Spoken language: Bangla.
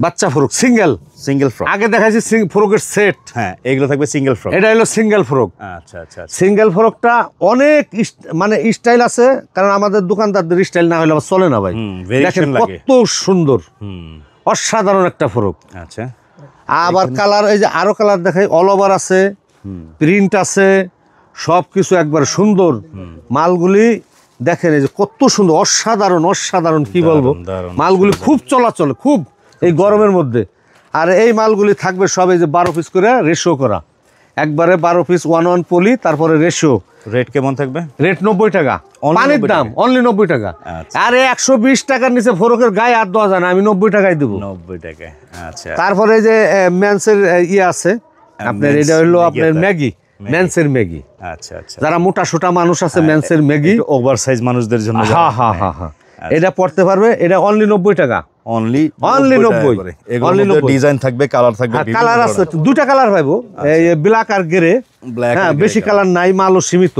বাচ্চা ফ্রক সিঙ্গেল ফ্রক। আগে দেখাইছি ফ্রকের সেট। হ্যাঁ, এগুলো থাকবে সিঙ্গেল ফ্রক। এটা হলো সিঙ্গেল ফ্রক। আচ্ছা আচ্ছা আচ্ছা। সিঙ্গেল ফ্রকটা অনেক মানে স্টাইল আছে, কারণ আমাদের দোকানদারদের স্টাইল না হলে আবার চলে না ভাই। দেখেন কত সুন্দর, অসাধারণ একটা ফ্রক। আচ্ছা, আবার কালার, এই যে আরো কালার দেখাই, অল ওভার আছে, প্রিন্ট আছে, সব কিছু একবার সুন্দর। মালগুলি দেখেন, এই যে কত সুন্দর, অসাধারণ অসাধারণ, কি বলবো, মালগুলি খুব চলাচল, খুব এই গরমের মধ্যে। আর এই মালগুলি থাকবে সব এই যে 12 পিস করে রেশিও করা, একবারে 12 পিস 1 পলি, তারপরে রেশিও। রেট কেমন থাকবে? রেট 90 টাকা, পানির দাম অনলি 90 টাকা। আরে 120 টাকার নিচে ফরকের গায়ে আর দেওয়া যায় না, আমি 90 টাকায় দেবো। 90 টাকায়। আচ্ছা, তারপরে যে মেন্সের ইয়ে আছে আপনার, এটা হলো আপনার ম্যাগি, মেন্সের ম্যাগি। আচ্ছা আচ্ছা, যারা মোটা সোটা মানুষ আছে, মেন্সের ম্যাগি, ওভার সাইজ মানুষদের জন্য। হ্যাঁ হ্যাঁ হ্যাঁ হ্যাঁ, এটা পড়তে পারবে, এটা অনলি 90 টাকা। অনলি 90। অনলি 90। ডিজাইন থাকবে, কালার থাকবে, কালার আছে, দুটা কালার পাইবো, এই ব্ল্যাক আর গ্রে। হ্যাঁ, বেশি কালার নাই, মালও সীমিত।